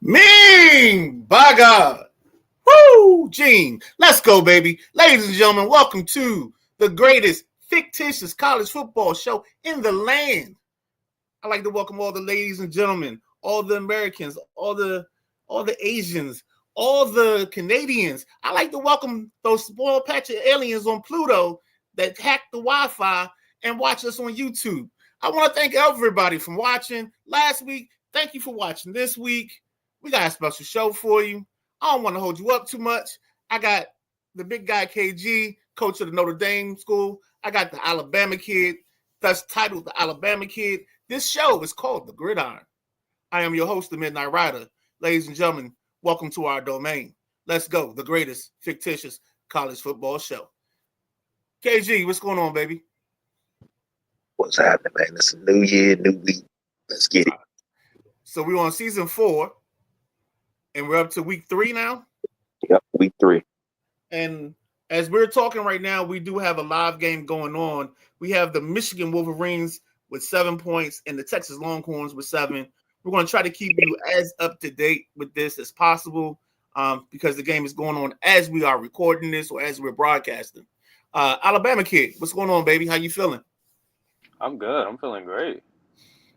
Ming, by God. Woo, Gene. Let's go, baby. Ladies and gentlemen, welcome to the greatest fictitious college football show in the land. I'd like to welcome all the ladies and gentlemen, all the Americans, all the Asians, all the Canadians. I like to welcome those small patch of aliens on Pluto that hacked the Wi-Fi and watch us on YouTube. I want to thank everybody for watching last week. Thank you for watching this week. We got a special show for you. I don't want to hold you up too much. I got the big guy KG, coach of the Notre Dame school. I got the Alabama kid, thus titled the Alabama kid. This show is called The Gridiron. I am your host, the Midnight Rider. Ladies and gentlemen, welcome to our domain. Let's go, the greatest fictitious college football show. KG, what's going on, baby? What's happening, man? It's a new year, new week. Let's get it. So we're on season 4, and we're up to week 3 now? Yep, week 3. And as we're talking right now, we do have a live game going on. We have the Michigan Wolverines with 7 points and the Texas Longhorns with 7. We're going to try to keep you as up to date with this as possible because the game is going on as we are recording this or as we're broadcasting. Alabama kid, what's going on, baby? How you feeling? I'm good. I'm feeling great.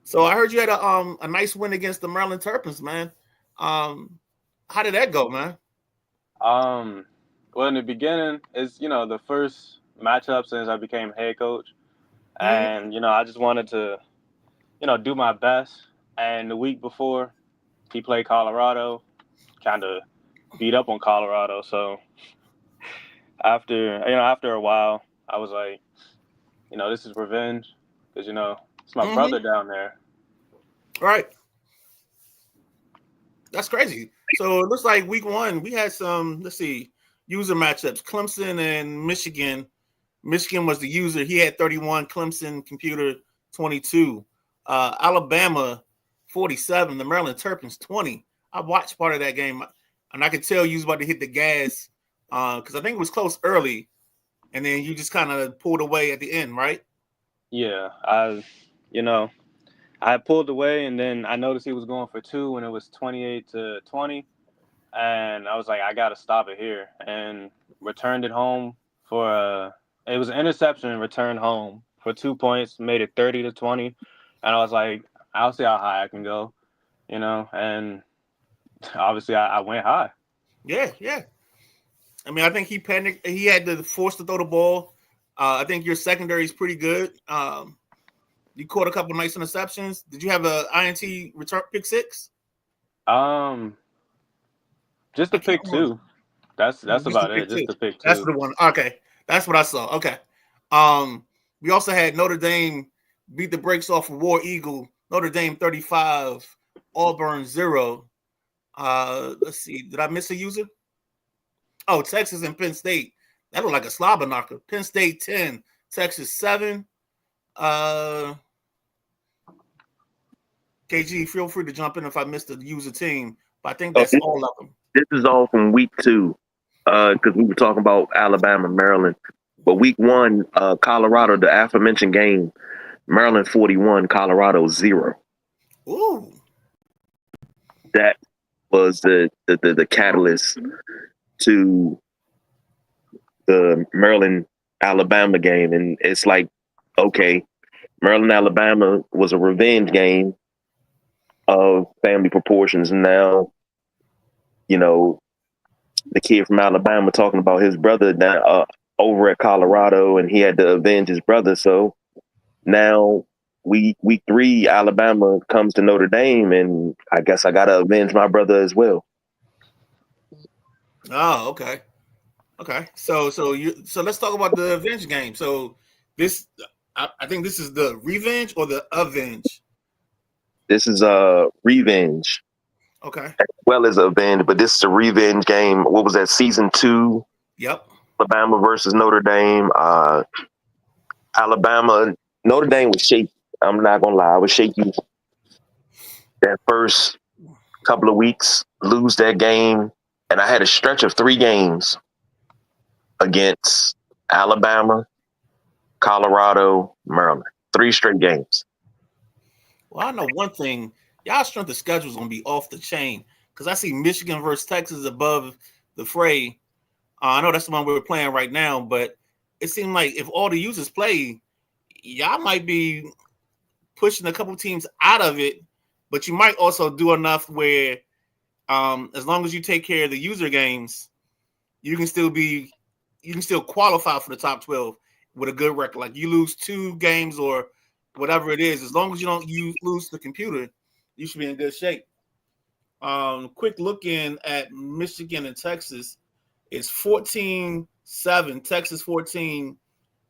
So I heard you had a nice win against the Maryland Terrapins, man. How did that go, man? Well, in the beginning, it's the first matchup since I became head coach, and I just wanted to, do my best. And the week before, he played Colorado, kind of beat up on Colorado. So after a while, I was like, this is revenge because it's my brother down there. Right. That's crazy. So it looks like week 1, we had some, user matchups. Clemson and Michigan. Michigan was the user. He had 31. Clemson computer 22. Alabama 47. The Maryland Terrapins 20. I watched part of that game, and I could tell you was about to hit the gas because I think it was close early, and then you just kind of pulled away at the end, right? Yeah, I pulled away, and then I noticed he was going for 2, and it was 28-20. And I was like, I got to stop it here. And returned it home for it was an interception and returned home for 2 points, made it 30-20. And I was like, I'll see how high I can go, and obviously I went high. Yeah. I mean, I think he panicked. He had to force to throw the ball. I think your secondary is pretty good. You caught a couple of nice interceptions. Did you have a INT return pick 6? Just the pick 2. That's about it. Just the pick 2. That's the one. Okay, that's what I saw. Okay. We also had Notre Dame beat the brakes off of War Eagle. Notre Dame 35, Auburn 0. Let's see. Did I miss a user? Oh, Texas and Penn State. That looked like a slobber knocker. Penn State 10, Texas 7. KG, feel free to jump in if I missed the user team, but I think that's all of them. This is all from week 2 because we were talking about Alabama, Maryland. But week 1, Colorado, the aforementioned game, Maryland 41, Colorado 0. Ooh. That was the catalyst to the Maryland-Alabama game. And it's like, okay, Maryland-Alabama was a revenge game of family proportions. And now, the kid from Alabama talking about his brother now over at Colorado, and he had to avenge his brother. So now week 3, Alabama comes to Notre Dame, and I guess I got to avenge my brother as well. Oh, okay. So let's talk about the avenge game. So this, I think this is the revenge or the avenge. This is a revenge. Okay. As well as avenge, but this is a revenge game. What was that, season 2? Yep. Alabama versus Notre Dame. Notre Dame was shaky. I'm not gonna lie, I was shaky that first couple of weeks. Lose that game, and I had a stretch of 3 games against Alabama, Colorado, Maryland. 3 straight games. Well, I know one thing. Y'all strength of schedule is going to be off the chain because I see Michigan versus Texas above the fray. I know that's the one we're playing right now, but it seemed like if all the users play, y'all might be pushing a couple teams out of it, but you might also do enough where, as long as you take care of the user games, you can still qualify for the top 12 with a good record. Like you lose 2 games or whatever it is, as long as you don't lose the computer, you should be in good shape. Quick looking at Michigan and Texas, it's 14-7, Texas 14,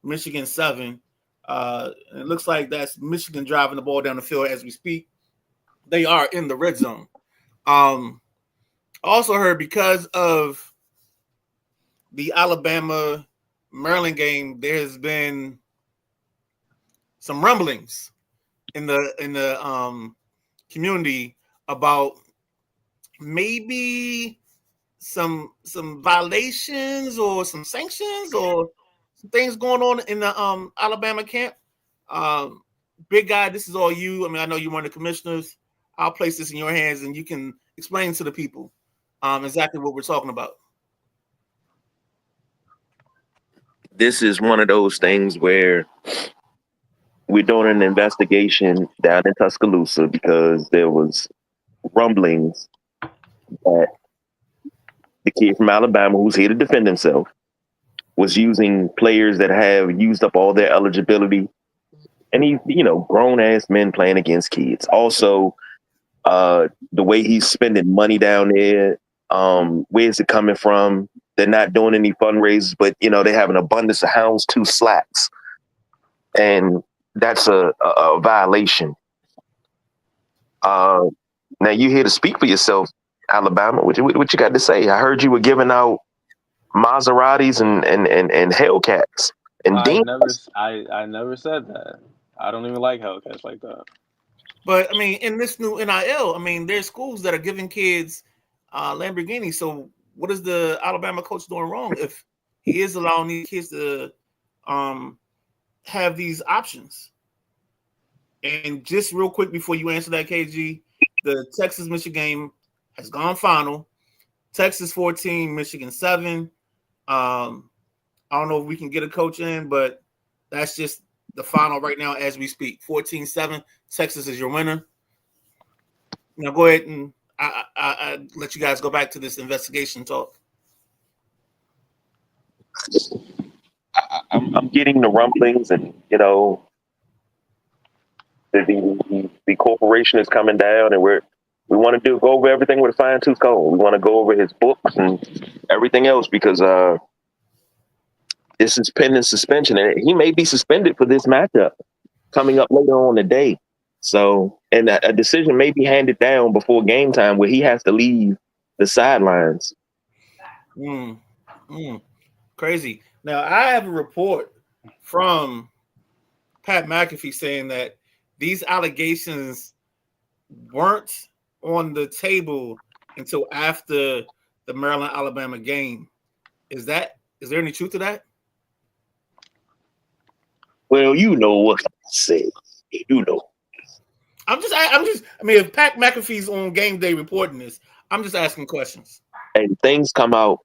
Michigan 7. It looks like that's Michigan driving the ball down the field as we speak. They are in the red zone. Also heard because of the Alabama Maryland game, there has been some rumblings in the community about maybe some violations or some sanctions or some things going on in the Alabama camp. Big guy, this is all you. I mean, I know you're one of the commissioners. I'll place this in your hands, and you can explain to the people exactly what we're talking about. This is one of those things where we're doing an investigation down in Tuscaloosa because there was rumblings that the kid from Alabama who's here to defend himself was using players that have used up all their eligibility. And he's, grown ass men playing against kids. Also, the way he's spending money down there, where's it coming from? They're not doing any fundraisers, but they have an abundance of hounds, 2 slacks. And that's a violation. Now you're here to speak for yourself, Alabama. What you got to say? I heard you were giving out Maseratis and Hellcats. And I never said that. I don't even like Hellcats like that. But I mean, in this new NIL, I mean, there's schools that are giving kids Lamborghinis. So what is the Alabama coach doing wrong if he is allowing these kids to have these options? And just real quick before you answer that, KG, the Texas-Michigan game has gone final. Texas 14, Michigan 7. I don't know if we can get a coach in, but that's just the final right now as we speak. 14-7. Texas is your winner. Now go ahead and I let you guys go back to this investigation talk. I'm getting the rumblings, and the corporation is coming down, and we want to go over everything with a fine-tooth comb. We want to go over his books and everything else because this is pending suspension, and he may be suspended for this matchup coming up later on the day. So, and a decision may be handed down before game time where he has to leave the sidelines. Crazy. Now, I have a report from Pat McAfee saying that these allegations weren't on the table until after the Maryland-Alabama game. Is there any truth to that? Well, you know what I said. You know. I mean, if Pat McAfee's on game day reporting this, I'm just asking questions. And things come out,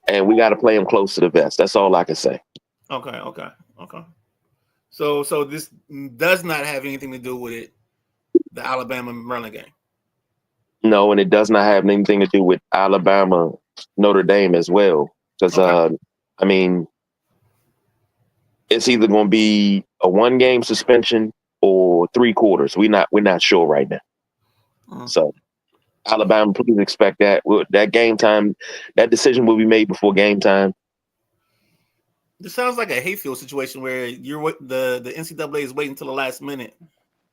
and we got to play them close to the vest. That's all I can say. Okay. So this does not have anything to do with it, the Alabama-Maryland game? No, and it does not have anything to do with Alabama-Notre Dame as well. Because, I mean, it's either going to be a 1-game suspension or 3 quarters. We're not sure right now. So Alabama, please expect that. That game time, that decision will be made before game time. This sounds like a Hayfield situation where the NCAA is waiting until the last minute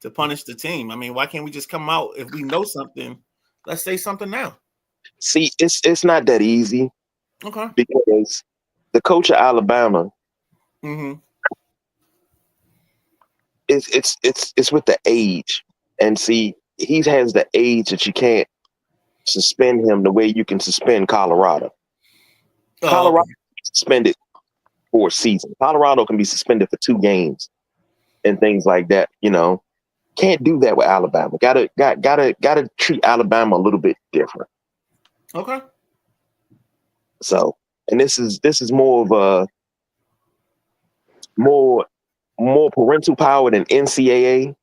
to punish the team. I mean, why can't we just come out if we know something? Let's say something now. See, it's not that easy. Okay. Because the coach of Alabama, it's with the age, and see, he has the age that you can't suspend him the way you can suspend Colorado. Colorado suspended for a season. Colorado can be suspended for 2 games and things like that. Can't do that with Alabama. Gotta treat Alabama a little bit different. Okay. So, and this is more of a more parental power than NCAA.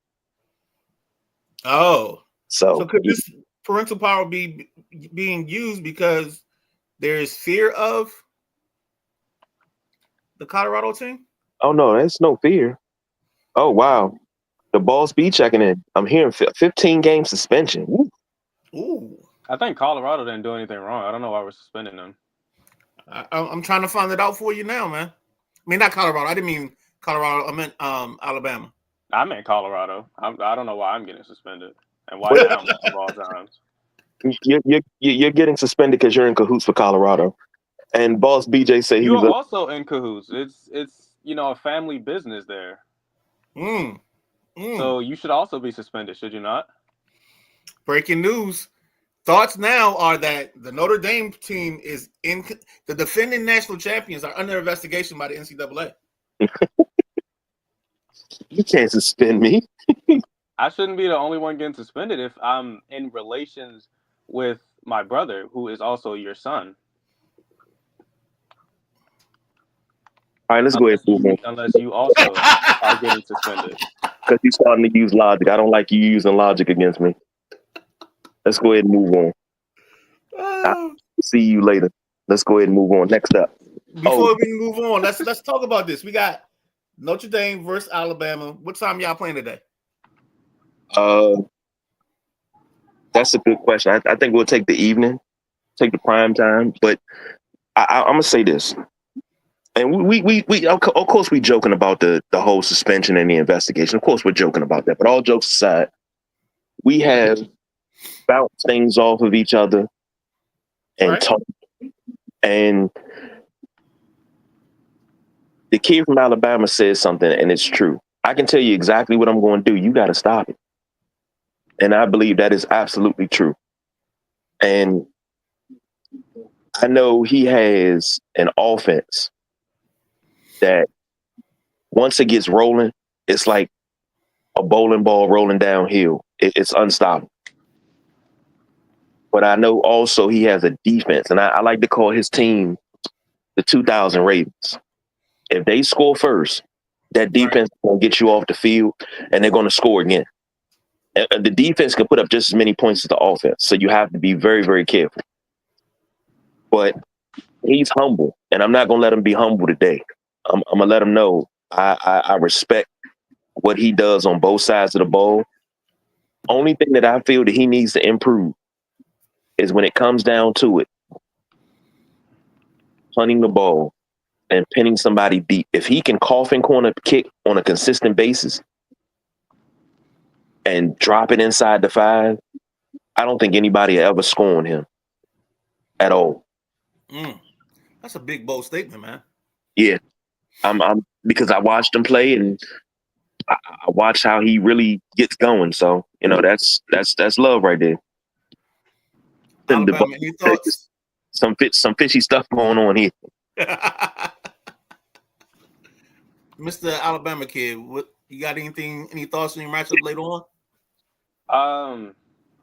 Oh, so So could this parental power be being used because there is fear of the Colorado team? oh no, that's no fear. Oh wow, the ball speed checking in. I'm hearing 15 game suspension. Woo. Ooh, I think Colorado didn't do anything wrong. I don't know why we're suspending them. I'm trying to find it out for you now, man. I mean, not Colorado. I didn't mean Colorado. I meant Alabama. I meant Colorado. I don't know why I'm getting suspended and why But now of all times. you're getting suspended because you're in cahoots for Colorado. And boss BJ say You he's are a also in cahoots. It's a family business there. Mm. So you should also be suspended, should you not? Breaking news. Thoughts now are that the Notre Dame team is in the defending national champions are under investigation by the NCAA. you can't suspend me. I shouldn't be the only one getting suspended if I'm in relations with my brother, who is also your son. All right, let's go ahead and move on Unless you also are getting suspended. because you're starting to use logic. I don't like you using logic against me. Let's go ahead and move on. I'll see you later. Let's go ahead and move on. Next up. Before we move on, let's talk about this. We got Notre Dame versus Alabama. What time y'all playing today? That's a good question. I think we'll take the evening, take the prime time. But I'm gonna say this, and we of course we joking about the whole suspension and the investigation. Of course we're joking about that. But all jokes aside, we have bounced things off of each other and talked. And the kid from Alabama says something, and it's true. I can tell you exactly what I'm going to do. You got to stop it. And I believe that is absolutely true. And I know he has an offense that once it gets rolling, it's like a bowling ball rolling downhill. It's unstoppable. But I know also he has a defense, and I like to call his team the 2000 Ravens. If they score first, that defense is going to get you off the field, and they're going to score again. And the defense can put up just as many points as the offense, so you have to be very, very careful. But he's humble, and I'm not going to let him be humble today. I'm going to let him know I respect what he does on both sides of the ball. Only thing that I feel that he needs to improve is when it comes down to it, punting the ball and pinning somebody deep. If he can coffin corner kick on a consistent basis and drop it inside the 5, I don't think anybody ever score on him at all. That's a big bold statement, man. Yeah, I'm because I watched him play and I watched how he really gets going. So that's love right there. Alabama, any thoughts? Some fishy stuff going on here. Mr. Alabama kid, what you got? Any thoughts on your matchup later on?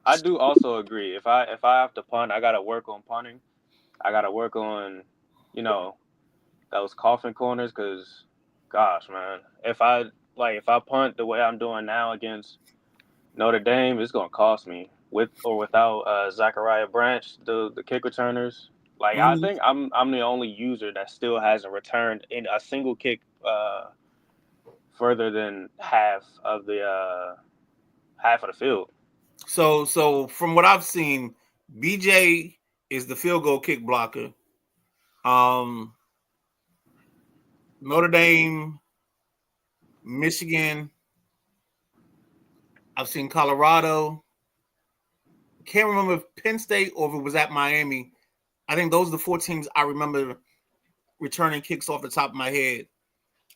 I do also agree. If I have to punt, I gotta work on punting. I gotta work on, those coffin corners. Cause, gosh, man, if I punt the way I'm doing now against Notre Dame, it's gonna cost me with or without Zachariah Branch, the kick returners. Like I think I'm the only user that still hasn't returned in a single kick further than half of the field. So from what I've seen, BJ is the field goal kick blocker. Notre Dame, Michigan. I've seen Colorado. Can't remember if Penn State or if it was at Miami. I think those are the 4 teams I remember returning kicks off the top of my head.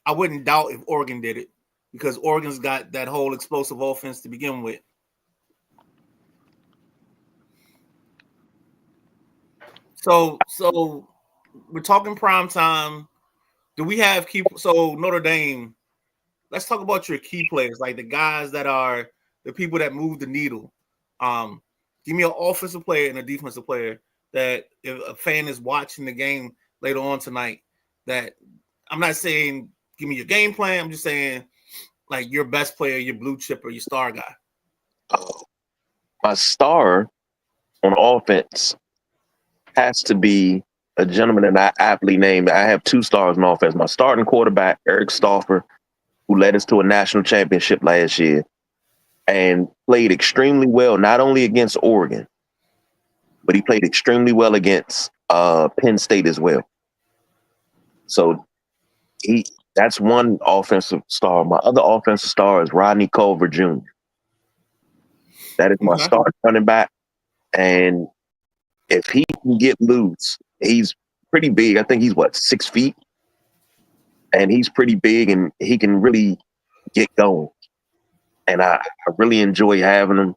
I wouldn't doubt if Oregon did it because Oregon's got that whole explosive offense to begin with. So we're talking prime time. Do we have Notre Dame? Let's talk about your key players, like the guys that are the people that move the needle. Give me an offensive player and a defensive player that if a fan is watching the game later on tonight, that I'm not saying give me your game plan. I'm just saying like your best player, your blue chipper, your star guy. My star on offense has to be a gentleman that I aptly named. I have 2 stars on offense. My starting quarterback, Eric Stauffer, who led us to a national championship last year and played extremely well, not only against Oregon, but he played extremely well against Penn State as well. So that's one offensive star. My other offensive star is Rodney Culver Jr. That is my starting running back. And if he can get loose, he's pretty big. I think he's 6 feet. And he's pretty big and he can really get going. And I really enjoy having him.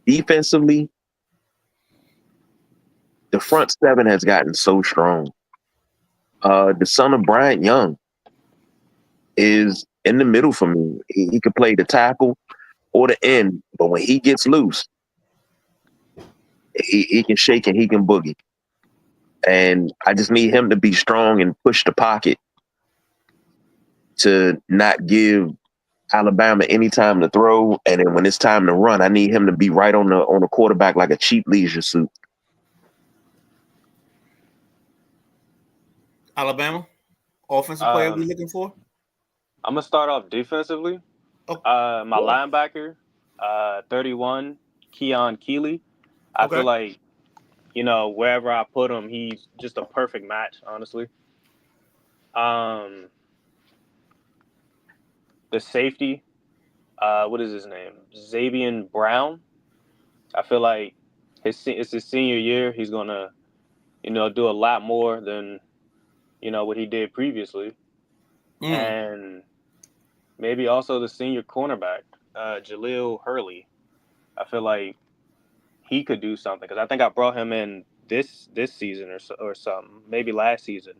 Defensively, the front 7 has gotten so strong. The son of Bryant Young is in the middle for me. He could play the tackle or the end, but when he gets loose, he can shake and he can boogie. And I just need him to be strong and push the pocket to not give Alabama any time to throw. And then when it's time to run, I need him to be right on the quarterback like a cheap leisure suit. Alabama offensive player we looking for? I'm gonna start off defensively. My linebacker, 31, Keon Keeley. I feel like, wherever I put him, he's just a perfect match, honestly. The safety, what is his name? Xavier Brown. I feel like it's his senior year. He's gonna, do a lot more than, what he did previously. And maybe also the senior cornerback, Jaleel Hurley. I feel like he could do something because I think I brought him in this season or something, maybe last season,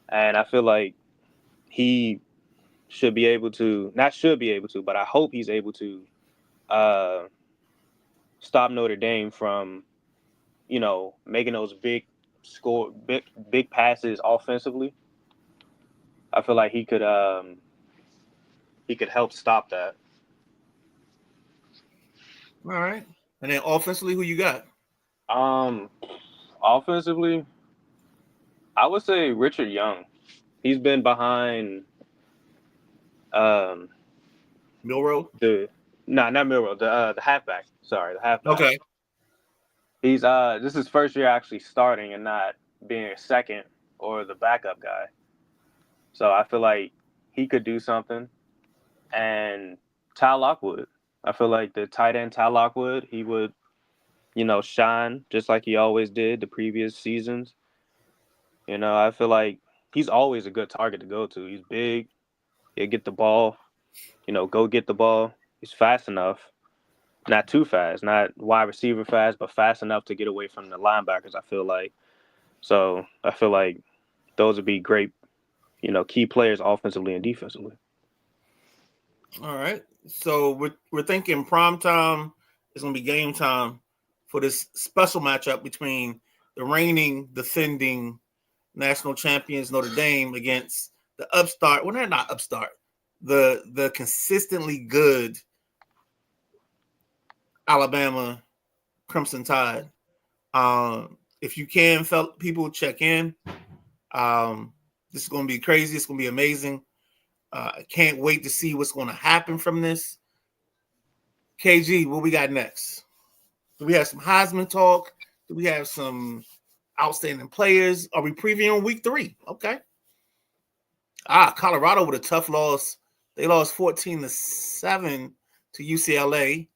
and I feel like he should be able to, not should be able to, but I hope he's able to stop Notre Dame from, making those big passes offensively. I feel like he could help stop that. All right. And then offensively, who you got? Offensively, I would say Richard Young. He's been behind Milroe? Not Milroe, the halfback. Sorry, the halfback. Okay. He's this is his first year actually starting and not being a second or the backup guy. So I feel like he could do something. And Ty Lockwood. I feel like the tight end Ty Lockwood, he would, shine just like he always did the previous seasons. I feel like he's always a good target to go to. He's big. He'll get the ball, go get the ball. He's fast enough. Not too fast, not wide receiver fast, but fast enough to get away from the linebackers, I feel like. So I feel like those would be great, key players offensively and defensively. All right. So we're thinking prime time is going to be game time for this special matchup between the reigning, defending national champions Notre Dame against the upstart. Well, they're not upstart. The consistently good Alabama Crimson Tide. If you can, people check in. This is going to be crazy. It's going to be amazing. I can't wait to see what's going to happen from this. KG, what we got next? Do we have some Heisman talk? Do we have some outstanding players? Are we previewing week 3? Okay. Colorado with a tough loss. They lost 14-7 to UCLA.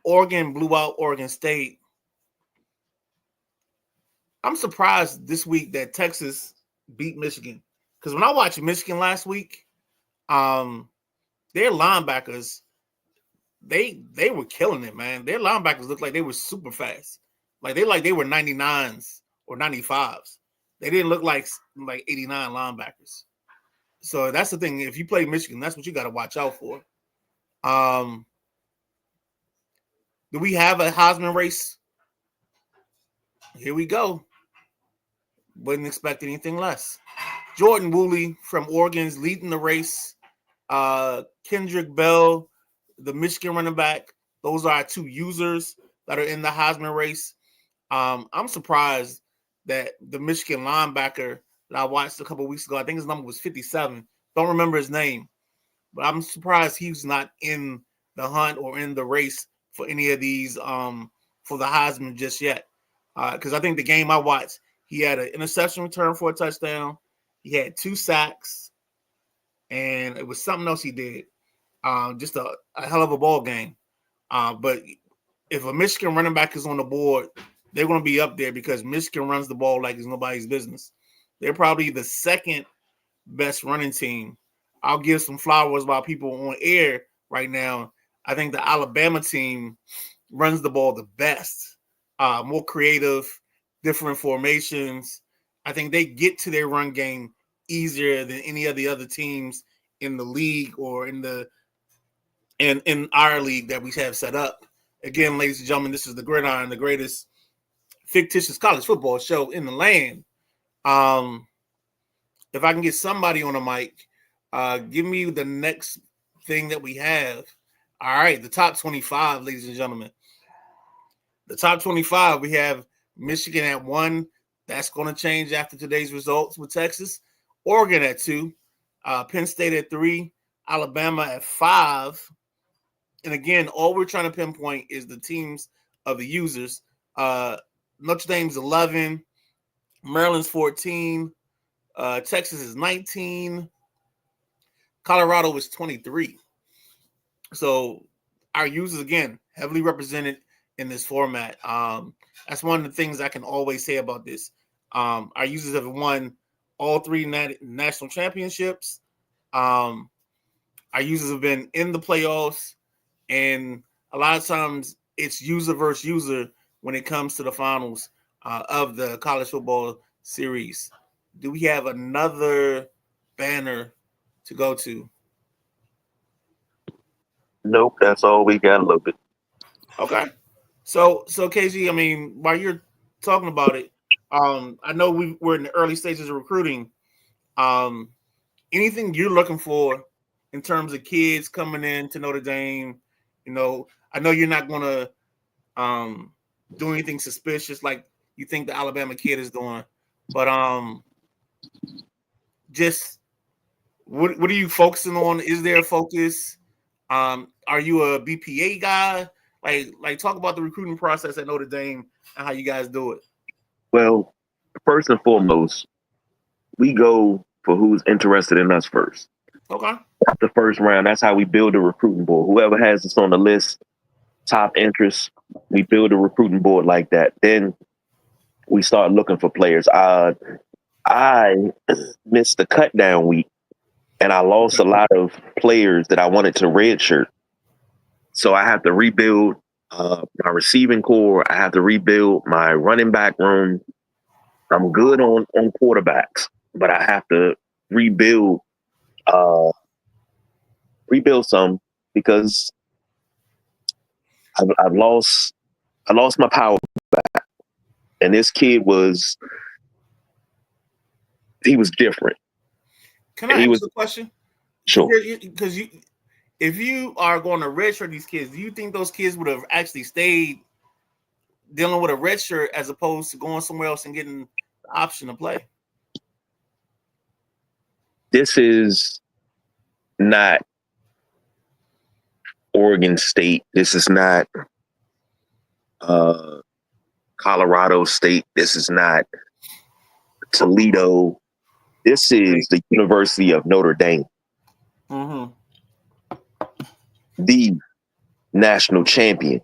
Oregon blew out Oregon State. I'm surprised this week that Texas beat Michigan. Because when I watched Michigan last week, their linebackers, they were killing it, man. Their linebackers looked like they were super fast. Like they were 99s or 95s. They didn't look like 89 linebackers. So that's the thing. If you play Michigan, that's what you got to watch out for. Do we have a Heisman race? Here we go. Wouldn't expect anything less. Jordan Woolley from Oregon's leading the race. Kendrick Bell, the Michigan running back. Those are our two users that are in the Heisman race. I'm surprised that the Michigan linebacker that I watched a couple of weeks ago, I think his number was 57. Don't remember his name, but I'm surprised he's not in the hunt or in the race for any of these for the Heisman just yet. Because I think the game I watched, he had an interception return for a touchdown. He had 2 sacks, and it was something else he did. Just a hell of a ball game. But if a Michigan running back is on the board, they're going to be up there because Michigan runs the ball like it's nobody's business. They're probably the second best running team. I'll give some flowers while people on air right now. I think the Alabama team runs the ball the best, more creative, different formations. I think they get to their run game easier than any of the other teams in the league or in our league that we have set up. Again, ladies and gentlemen, this is the Gridiron, the greatest fictitious college football show in the land. If I can get somebody on a mic, give me the next thing that we have. All right, the top 25, ladies and gentlemen. The top 25, we have Michigan at 1. That's going to change after today's results with Texas. Oregon at 2. Penn State at 3. Alabama at 5. And again, all we're trying to pinpoint is the teams of the users. Notre Dame's 11. Maryland's 14. Texas is 19. Colorado is 23. So our users, again, heavily represented in this format. That's one of the things I can always say about this. Our users have won all 3 national championships. Our users have been in the playoffs, and a lot of times it's user versus user when it comes to the finals of the college football series. Do we have another banner to go to? Nope, that's all we got a little bit. Okay. So KG, I mean, while you're talking about it, I know we're in the early stages of recruiting. Anything you're looking for in terms of kids coming in to Notre Dame? You know, I know you're not going to do anything suspicious like you think the Alabama kid is doing, but just what are you focusing on? Is there a focus? Are you a BPA guy? Like talk about the recruiting process at Notre Dame and how you guys do it. Well, first and foremost, we go for who's interested in us first. Okay. The first round, that's how we build a recruiting board. Whoever has us on the list, top interest, we build a recruiting board like that. Then we start looking for players. I missed the cut down week, and I lost a lot of players that I wanted to redshirt. So I have to rebuild my receiving core. I have to rebuild my running back room. I'm good on quarterbacks, but I have to rebuild some because I've lost my power back. And this kid was different. Can I ask a question? Sure. Because if you are going to redshirt these kids, do you think those kids would have actually stayed dealing with a redshirt as opposed to going somewhere else and getting the option to play? This is not Oregon State. This is not Colorado State. This is not Toledo. This is the University of Notre Dame. Mm-hmm. The national champion,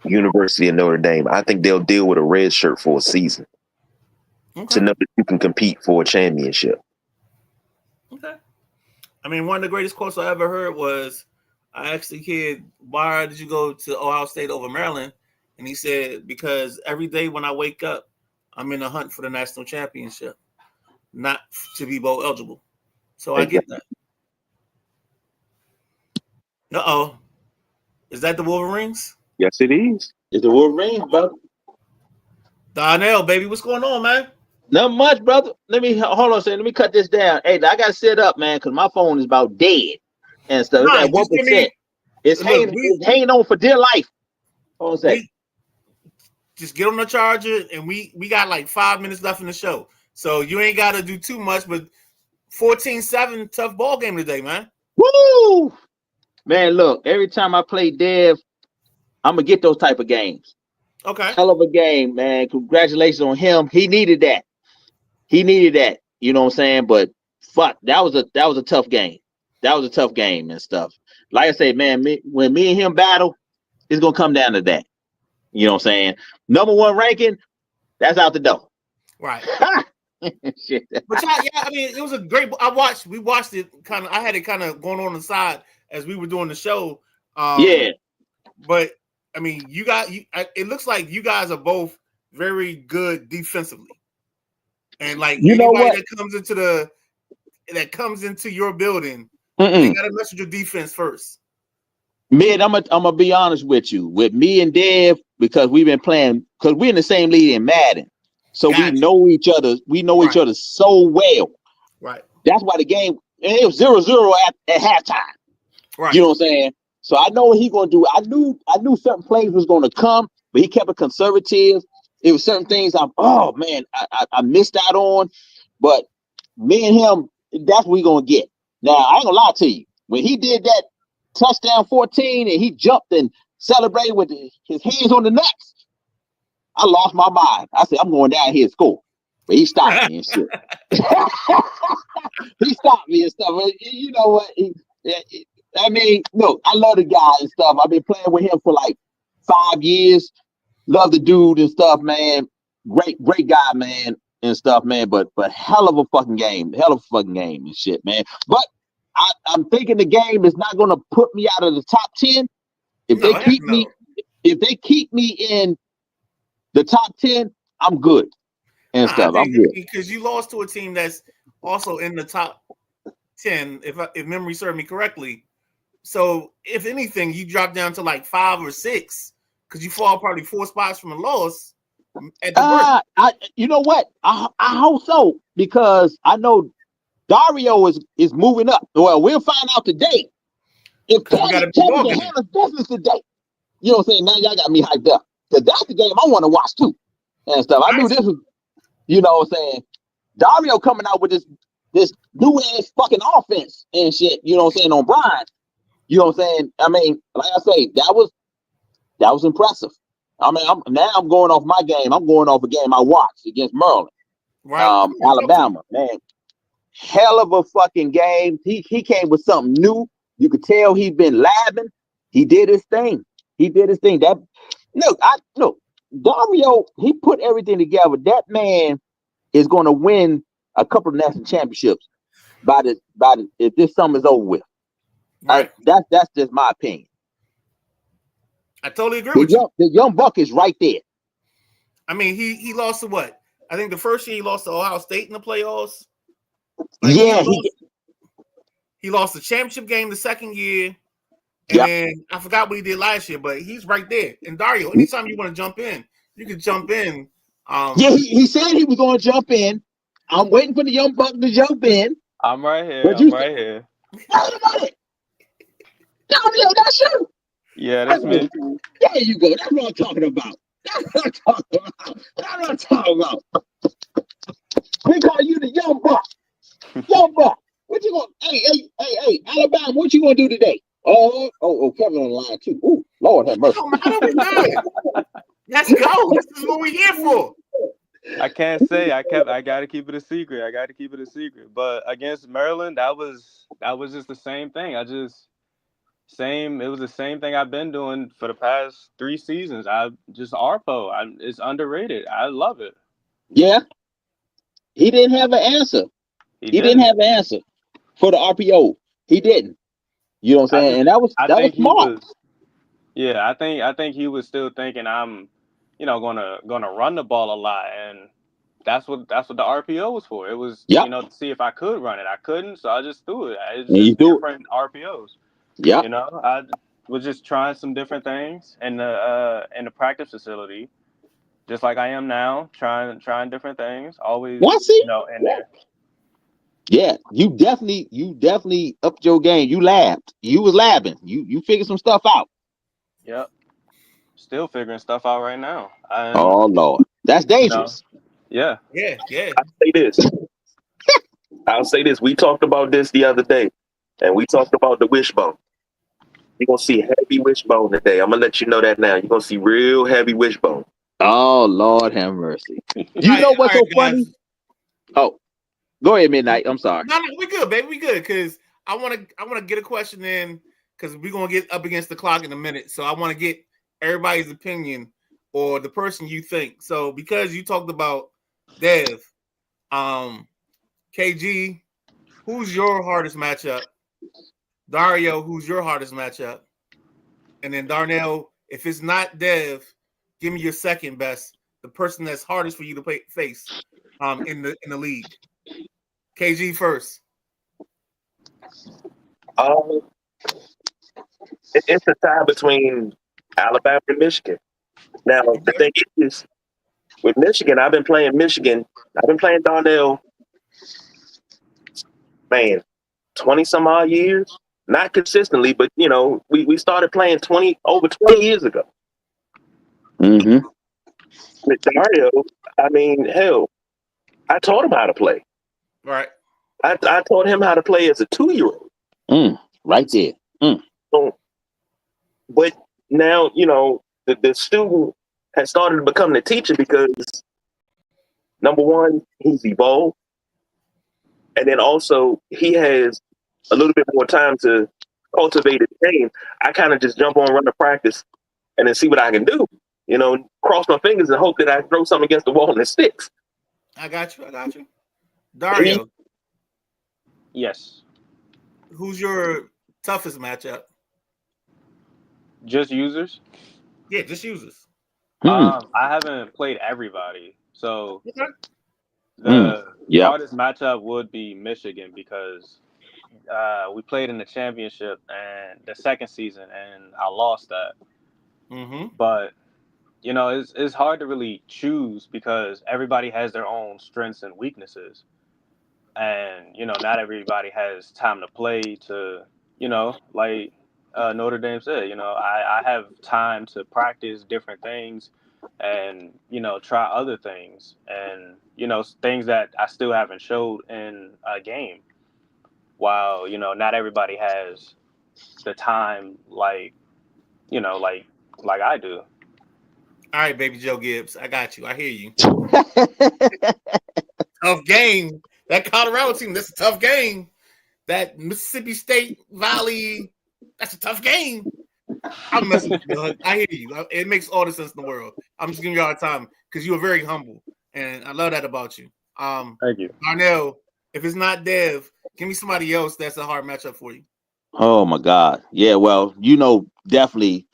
University of Notre Dame. I think they'll deal with a red shirt for a season to know that you can compete for a championship. Okay. I mean, one of the greatest quotes I ever heard was, I asked the kid, why did you go to Ohio State over Maryland? And he said, because every day when I wake up, I'm in a hunt for the national championship, not to be bowl eligible. So I get that. Uh-oh. Is that the Wolverines? Yes, it is. It's the Wolverines, brother. Donnell, baby, what's going on, man? Not much, brother. Let me hold on a second. Let me cut this down. Hey, I gotta set up, man, because my phone is about dead and stuff. It's Nah, at just give me. 1%. It's Look, hanging on for dear life. Hold on a second. Just get on the charger, and we got like 5 minutes left in the show, so you ain't got to do too much. But 14-7, tough ball game today, man. Woo! Man, look, every time I play Dev, I'm gonna get those type of games. Okay. Hell of a game, man. Congratulations on him. He needed that. You know what I'm saying? But fuck, that was a tough game. That was a tough game and stuff. Like I say, man, when me and him battle, it's gonna come down to that. You know what I'm saying? Number one ranking, that's out the door. Right. Shit. But yeah, I mean, it was a great. We watched it kind of. I had it kind of going on the side as we were doing the show. Yeah. But I mean, it looks like you guys are both very good defensively, and like you know anybody what? that comes into your building, they got to mess with your defense first. Mid, I'm gonna be honest with you. With me and Dev, because we've been playing, because we're in the same league in Madden, so we know each other. We know each other so well. Right. That's why the game, and it was 0-0 at halftime. Right. You know what I'm saying? So I know what he's gonna do. I knew certain plays was gonna come, but he kept it conservative. It was certain things I missed out on. But me and him, that's what we gonna get. Now I ain't gonna lie to you. When he did that touchdown 14 and he jumped and celebrated with his hands on the nuts, I lost my mind. I said, I'm going down here to score. But he stopped me and shit. He stopped me and stuff. You know what? I mean, look, I love the guy and stuff. I've been playing with him for like 5 years. Love the dude and stuff, man. Great guy, man, and stuff, man. But hell of a fucking game. And shit, man. But I'm thinking the game is not gonna put me out of the top 10. If they keep me in the top 10, I'm good and stuff. I'm good. Because you lost to a team that's also in the top 10, if memory serves me correctly. So if anything, you drop down to like 5 or 6 because you fall probably 4 spots from a loss. You know what? I hope so, because I know Dario is moving up. Well, we'll find out today. If Kevin can handle business today, you know what I'm saying? Now y'all got me hyped up, because that's the game I want to watch too and stuff. I knew this was, you know what I'm saying, Dario coming out with this new ass fucking offense and shit. You know what I'm saying, on Brian. You know what I'm saying? I mean, like I say, that was impressive. I mean, I'm going off my game. I'm going off a game I watched against Maryland, Alabama. Man, hell of a fucking game. He came with something new. You could tell he'd been labbing. He did his thing. Look, Dario, he put everything together. That man is going to win a couple of national championships if this summer's over with. Right. That's just my opinion. I totally agree with you. The young buck is right there. I mean, he lost to what? I think the first year he lost to Ohio State in the playoffs. He lost the championship game the second year. And then I forgot what he did last year, but he's right there. And Dario, anytime you want to jump in, you can jump in. He said he was going to jump in. I'm waiting for the young buck to jump in. I'm right here. Right here. Dario, that's you. Yeah, that's me. There you go. That's what I'm talking about. We call you the young buck. Young buck. What you going? Hey, Alabama. What you going to do today? Oh, Kevin on the line too. Ooh, Lord have mercy. Let's go. This is what we're here for. I can't say. I got to keep it a secret. But against Maryland, that was just the same thing. It was the same thing I've been doing for the past 3 seasons. ARPO. It's underrated. I love it. Yeah. He didn't have an answer. He didn't have an answer for the RPO. He didn't. You know what I'm saying? And that was smart. I think he was still thinking I'm, gonna run the ball a lot, and that's what the RPO was for. It was to see if I could run it. I couldn't, so I just threw it. It's just different RPOs. Yeah. was just trying some different things in the practice facility, just like I am now, trying different things. Always, Well, see, in there. yeah, you definitely upped your game. You labbed. You was labbing. You figured some stuff out. Yep. Still figuring stuff out right now. And Oh Lord, that's you know, dangerous. yeah. Yeah, yeah. I'll say this. We talked about this the other day, and we talked about the wishbone. You're gonna see heavy wishbone today. I'm gonna let you know that now. You're gonna see real heavy wishbone. Oh Lord, have mercy. You know what's so funny? Guys. Oh, go ahead, Midnight. I'm sorry. No, we good, baby. We good because I want to get a question in because we're gonna get up against the clock in a minute. So I want to get everybody's opinion or the person you think. So because you talked about Dev, KG, who's your hardest matchup? Dario, who's your hardest matchup? And then Darnell, if it's not Dev, give me your second best, the person that's hardest for you to face in the league. KG first. It's a tie between Alabama and Michigan. Now the thing is, with Michigan, I've been playing Darnell, man, 20 some odd years. Not consistently, but we started playing over 20 years ago. Mm-hmm. With Dario, I mean, hell, I taught him how to play. Right. I taught him how to play as a 2-year-old. Right there. So, but now, the student has started to become the teacher because, number one, he's evolved. And then also, he has a little bit more time to cultivate his game. I kind of just jump on, run the practice, and then see what I can do. Cross my fingers and hope that I throw something against the wall and it sticks. I got you. Dario. Yes. Who's your toughest matchup? Just users? Yeah, just users. I haven't played everybody. So the hardest matchup would be Michigan because we played in the championship and the second season and I lost that. Mm-hmm. But it's hard to really choose because everybody has their own strengths and weaknesses. And, not everybody has time to play to, like Notre Dame said, I have time to practice different things and, try other things and, things that I still haven't showed in a game. While, not everybody has the time like I do. All right, baby Joe Gibbs. I got you. I hear you. Tough game. That Colorado team, that's a tough game. That Mississippi State Valley, that's a tough game. I'm messing with you. I hear you. It makes all the sense in the world. I'm just giving you all the time because you are very humble. And I love that about you. Thank you. Darnell, if it's not Dev, give me somebody else that's a hard matchup for you. Oh my God. Yeah, well, definitely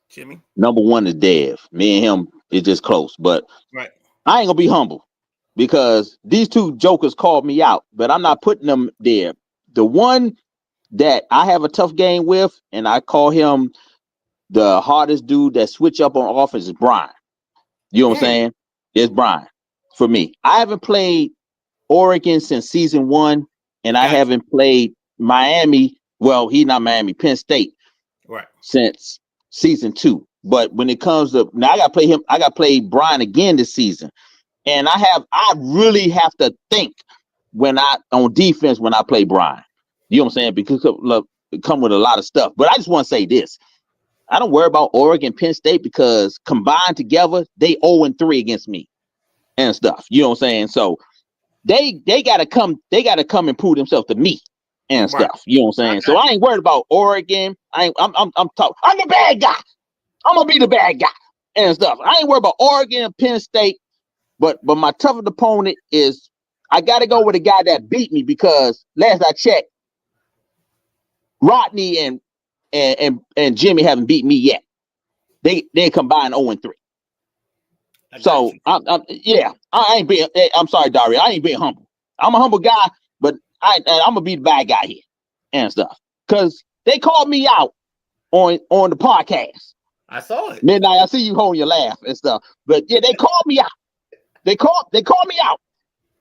Jimmy. Number one is Dev. Me and him is just close. But right. I ain't gonna be humble because these two jokers called me out, but I'm not putting them there. The one that I have a tough game with, and I call him the hardest dude that switch up on offense is Brian. You know what I'm saying? It's Brian for me. I haven't played Oregon since season 1, and I haven't played Miami. Well, he's not Miami, Penn State. Right. Since season 2. But when it comes to now, I gotta play him. I gotta play Brian again this season, and I really have to think when I on defense when I play Brian. You know what I'm saying? Because it come with a lot of stuff. But I just want to say this: I don't worry about Oregon, Penn State because combined together they 0-3 against me and stuff. You know what I'm saying? So they gotta come and prove themselves to me and stuff. You know what I'm saying? So I ain't worried about Oregon. I'm the bad guy. I'm gonna be the bad guy and stuff. I ain't worried about Oregon, Penn State, but my toughest opponent is I gotta go with a guy that beat me because last I checked, Rodney and Jimmy haven't beat me yet. They combined 0-3. So I ain't being. I'm sorry, Dario. I ain't being humble. I'm a humble guy, but I'm gonna be the bad guy here and stuff. Cause they called me out on the podcast. I saw it. Midnight, I see you holding your laugh and stuff. But yeah, they called me out. They called me out.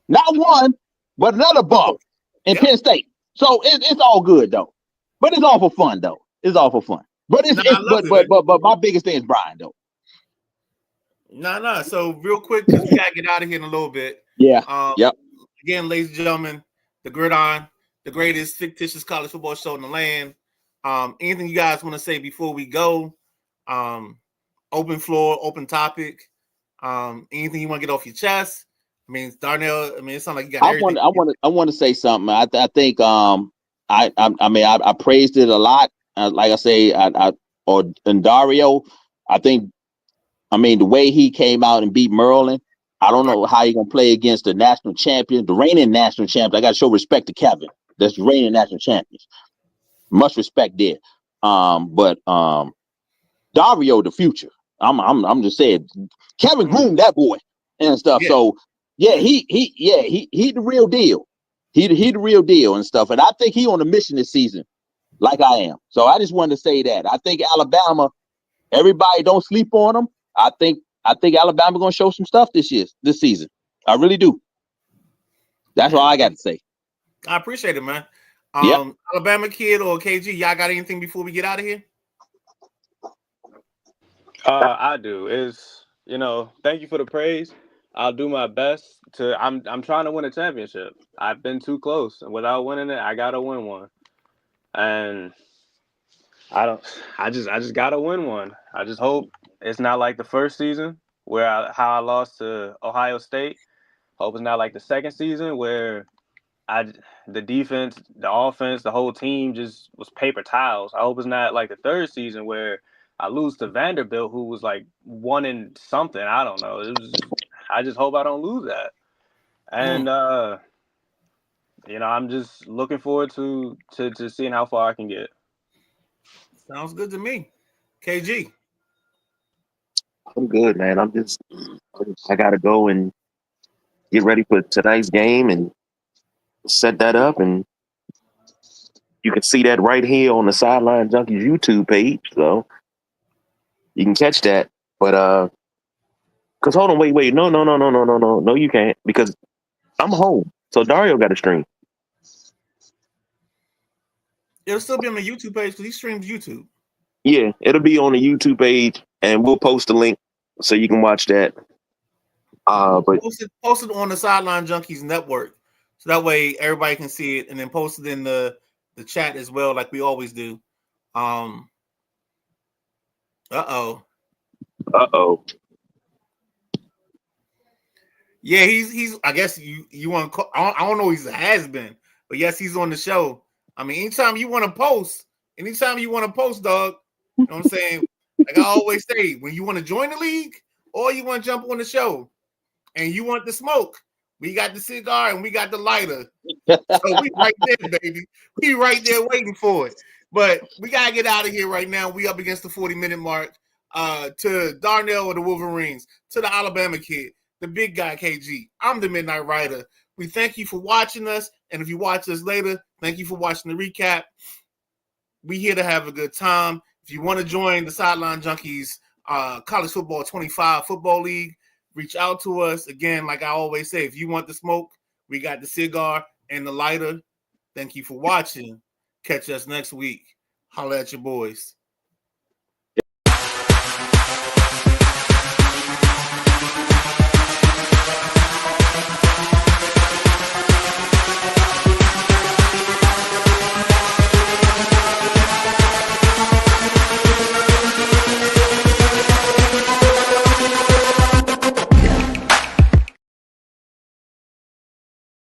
Not one, but another bump in Penn State. So it's all good though. But it's all for fun though. It's all for fun. But but my biggest thing is Brian though. No. So real quick, because we gotta get out of here in a little bit. Yeah. Yep. Again, ladies and gentlemen, the Gridiron, the greatest fictitious college football show in the land. Anything you guys want to say before we go? Open floor, open topic. Anything you want to get off your chest? I mean, Darnell. I mean, it sounds like you got everything. I want to say something. I think I praised it a lot. Like I say, and Dario. I think. I mean, the way he came out and beat Maryland. I don't know how you're gonna play against the national champion, the reigning national champion. I got to show respect to Kevin. That's reigning national champions. Much respect there. But Dario, the future. I'm just saying, Kevin groomed that boy and stuff. Yeah. So yeah, he the real deal. He the real deal and stuff. And I think he on a mission this season, like I am. So I just wanted to say that. I think Alabama, everybody don't sleep on them. I think Alabama gonna show some stuff this season. I really do. That's all I got to say. I appreciate it, man. Alabama kid or KG, y'all got anything before we get out of here? I do. Thank you for the praise. I'll do my best to. I'm trying to win a championship. I've been too close, and without winning it, I gotta win one. And I just gotta win one. I just hope it's not like the first season where how I lost to Ohio State. Hope it's not like the second season where the defense, the offense, the whole team just was paper tiles. I hope it's not like the third season where I lose to Vanderbilt, who was like 1-something. I don't know. I just hope I don't lose that. And I'm just looking forward to seeing how far I can get. Sounds good to me. KG. I'm good, man. I gotta go and get ready for tonight's game and set that up, and you can see that right here on the Sideline Junkies YouTube page, so you can catch that. But because hold on, wait, no, you can't, because I'm home, so Dario got to stream. It'll still be on the YouTube page because he streams YouTube. Yeah, it'll be on the YouTube page, and we'll post a link so you can watch that. But post it on the Sideline Junkies network, so that way everybody can see it, and then post it in the chat as well, like we always do. Uh-oh. Yeah, he's. I guess you want to. I don't know. He has been, but yes, he's on the show. I mean, anytime you want to post, dog. You know what I'm saying? Like I always say, when you want to join the league or you want to jump on the show, and you want the smoke, we got the cigar and we got the lighter. So we right there, baby. We right there waiting for it. But we gotta get out of here right now. We up against the 40-minute mark. To Darnell of the Wolverines, to the Alabama kid, the big guy KG. I'm the Midnight Rider. We thank you for watching us, and if you watch us later, thank you for watching the recap. We here to have a good time. If you want to join the Sideline Junkies College Football 25 Football League, reach out to us. Again, like I always say, if you want the smoke, we got the cigar and the lighter. Thank you for watching. Catch us next week. Holla at your boys.